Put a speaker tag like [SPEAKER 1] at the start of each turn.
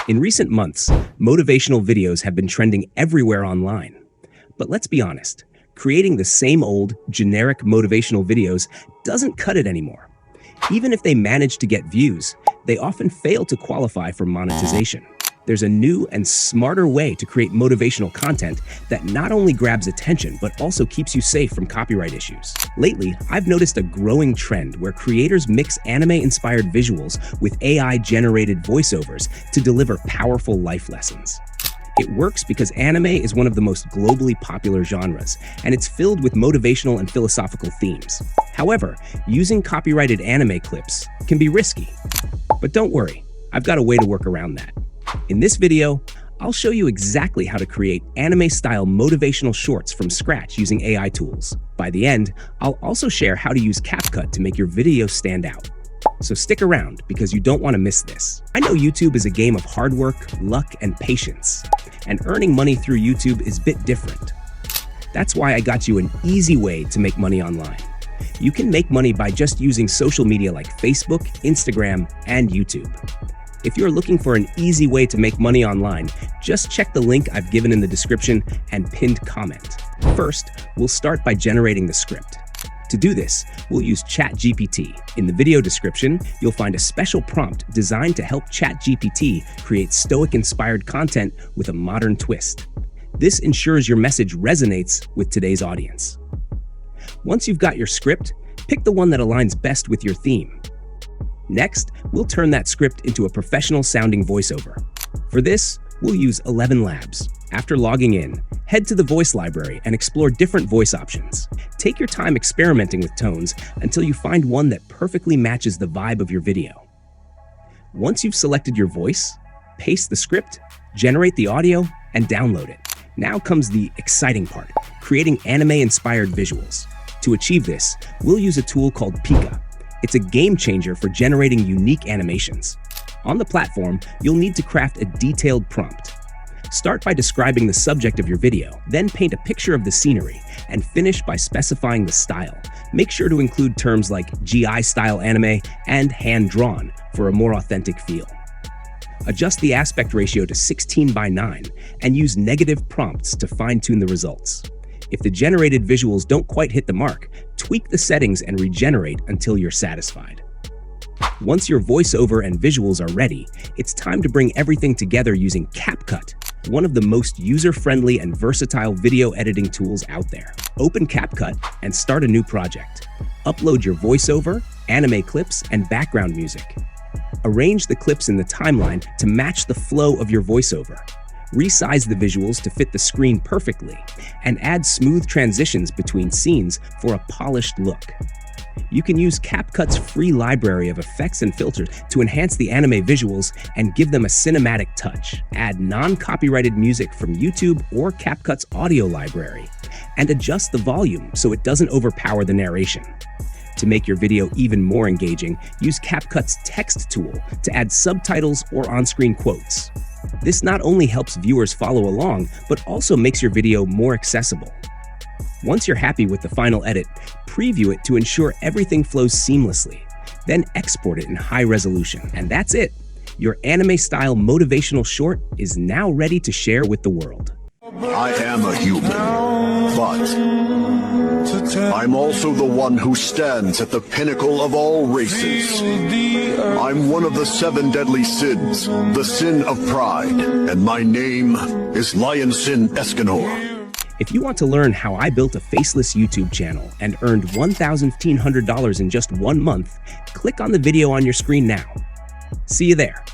[SPEAKER 1] In recent months, motivational videos have been trending everywhere online. But let's be honest, creating the same old, generic motivational videos doesn't cut it anymore. Even if they manage to get views, they often fail to qualify for monetization. There's a new and smarter way to create motivational content that not only grabs attention, but also keeps you safe from copyright issues. Lately, I've noticed a growing trend where creators mix anime-inspired visuals with AI-generated voiceovers to deliver powerful life lessons. It works because anime is one of the most globally popular genres, and it's filled with motivational and philosophical themes. However, using copyrighted anime clips can be risky. But don't worry, I've got a way to work around that. In this video, I'll show you exactly how to create anime-style motivational shorts from scratch using AI tools. By the end, I'll also share how to use CapCut to make your video stand out. So stick around because you don't want to miss this. I know YouTube is a game of hard work, luck, and patience, and earning money through YouTube is a bit different. That's why I got you an easy way to make money online. You can make money by just using social media like Facebook, Instagram, and YouTube. If you're looking for an easy way to make money online, just check the link I've given in the description and pinned comment. First, we'll start by generating the script. To do this, we'll use ChatGPT. In the video description, you'll find a special prompt designed to help ChatGPT create stoic-inspired content with a modern twist. This ensures your message resonates with today's audience. Once you've got your script, pick the one that aligns best with your theme. Next, we'll turn that script into a professional-sounding voiceover. For this, we'll use 11 Labs. After logging in, head to the voice library and explore different voice options. Take your time experimenting with tones until you find one that perfectly matches the vibe of your video. Once you've selected your voice, paste the script, generate the audio, and download it. Now comes the exciting part, creating anime-inspired visuals. To achieve this, we'll use a tool called Pika. It's a game changer for generating unique animations. On the platform, you'll need to craft a detailed prompt. Start by describing the subject of your video, then paint a picture of the scenery, and finish by specifying the style. Make sure to include terms like GI-style anime and hand-drawn for a more authentic feel. Adjust the aspect ratio to 16:9 and use negative prompts to fine-tune the results. If the generated visuals don't quite hit the mark, tweak the settings and regenerate until you're satisfied. Once your voiceover and visuals are ready, it's time to bring everything together using CapCut, one of the most user-friendly and versatile video editing tools out there. Open CapCut and start a new project. Upload your voiceover, anime clips, and background music. Arrange the clips in the timeline to match the flow of your voiceover. Resize the visuals to fit the screen perfectly, and add smooth transitions between scenes for a polished look. You can use CapCut's free library of effects and filters to enhance the anime visuals and give them a cinematic touch. Add non-copyrighted music from YouTube or CapCut's audio library, and adjust the volume so it doesn't overpower the narration. To make your video even more engaging, use CapCut's text tool to add subtitles or on-screen quotes. This not only helps viewers follow along, but also makes your video more accessible. Once you're happy with the final edit, preview it to ensure everything flows seamlessly. Then export it in high resolution. And that's it. Your anime-style motivational short is now ready to share with the world.
[SPEAKER 2] I am a human, but I'm also the one who stands at the pinnacle of all races. I'm one of the 7 deadly sins, the sin of pride, and my name is Lion Sin Escanor.
[SPEAKER 1] If you want to learn how I built a faceless YouTube channel and earned $1,500 in just 1 month, click on the video on your screen now. See you there.